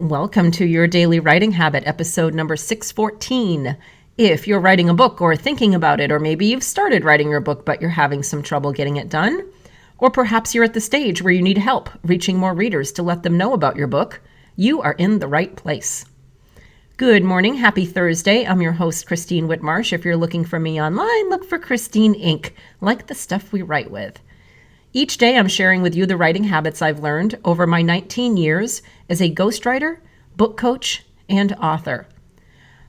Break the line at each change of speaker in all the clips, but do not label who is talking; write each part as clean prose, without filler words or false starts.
Welcome to your Daily Writing Habit, episode number 614. If you're writing a book or thinking about it, or maybe you've started writing your book but you're having some trouble getting it done, or perhaps you're at the stage where you need help reaching more readers to let them know about your book, you are in the right place. Good morning. Happy Thursday. I'm your host, Christine Whitmarsh. If you're looking for me online, look for Christine Inc., like the stuff we write with. Each day, I'm sharing with you the writing habits I've learned over my 19 years as a ghostwriter, book coach, and author.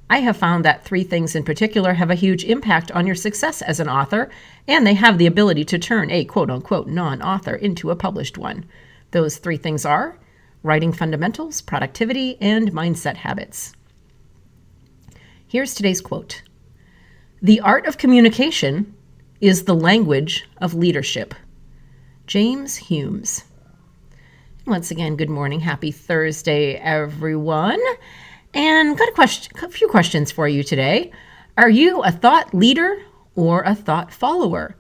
I have found that three things in particular have a huge impact on your success as an author, and they have the ability to turn a quote-unquote non-author into a published one. Those three things are writing fundamentals, productivity, and mindset habits. Here's today's quote. "The art of communication is the language of leadership." James Humes. Once again, good morning. Happy Thursday, everyone. And got a few questions for you today. Are you a thought leader or a thought follower?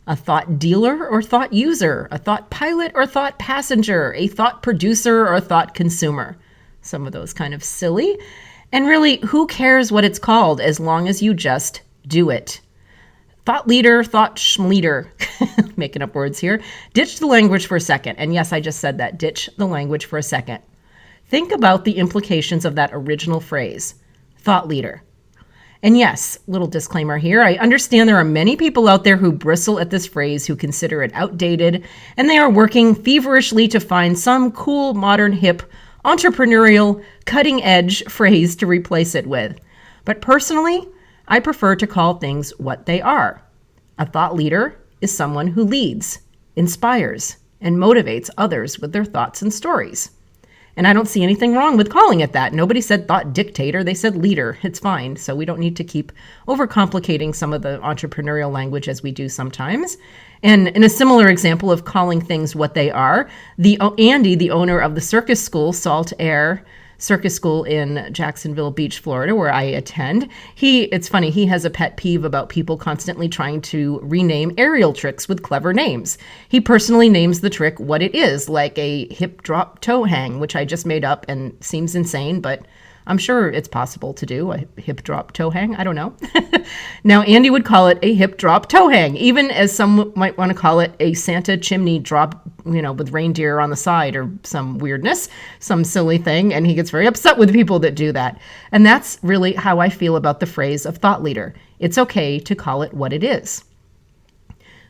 A thought dealer or thought user? A thought pilot or thought passenger? A thought producer or a thought consumer? Some of those kind of silly. And really, who cares what it's called as long as you just do it? Thought leader, thought schml-eader, making up words here. Ditch the language for a second. And yes, I just said that. Ditch the language for a second. Think about the implications of that original phrase, thought leader. And yes, little disclaimer here, I understand there are many people out there who bristle at this phrase, who consider it outdated, and they are working feverishly to find some cool, modern, hip, entrepreneurial, cutting-edge phrase to replace it with. But personally, I prefer to call things what they are. A thought leader is someone who leads, inspires, and motivates others with their thoughts and stories. And I don't see anything wrong with calling it that. Nobody said thought dictator, they said leader. It's fine. So we don't need to keep overcomplicating some of the entrepreneurial language as we do sometimes. And in a similar example of calling things what they are, Andy, the owner of the circus school, Salt Air Circus School in Jacksonville Beach, Florida, where I attend. It's funny, he has a pet peeve about people constantly trying to rename aerial tricks with clever names. He personally names the trick what it is, like a hip drop toe hang, which I just made up and seems insane, but I'm sure it's possible to do a hip drop toe hang. I don't know. Now, Andy would call it a hip drop toe hang, even as some might want to call it a Santa chimney drop, with reindeer on the side or some weirdness, some silly thing. And he gets very upset with people that do that. And that's really how I feel about the phrase of thought leader. It's okay to call it what it is.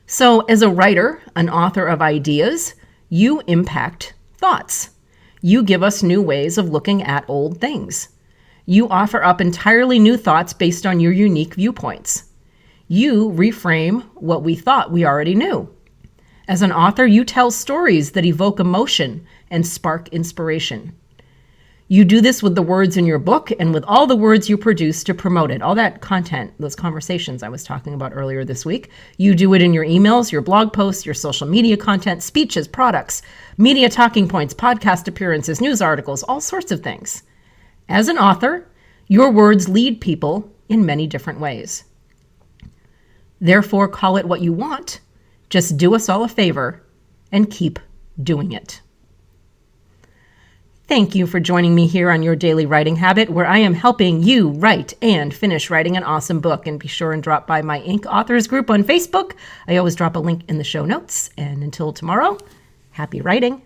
So as a writer, an author of ideas, you impact thoughts. You give us new ways of looking at old things. You offer up entirely new thoughts based on your unique viewpoints. You reframe what we thought we already knew. As an author, you tell stories that evoke emotion and spark inspiration. You do this with the words in your book and with all the words you produce to promote it. All that content, those conversations I was talking about earlier this week. You do it in your emails, your blog posts, your social media content, speeches, products, media talking points, podcast appearances, news articles, all sorts of things. As an author, your words lead people in many different ways. Therefore, call it what you want. Just do us all a favor and keep doing it. Thank you for joining me here on Your Daily Writing Habit, where I am helping you write and finish writing an awesome book. And be sure and drop by my Inc. Authors group on Facebook. I always drop a link in the show notes. And until tomorrow, happy writing.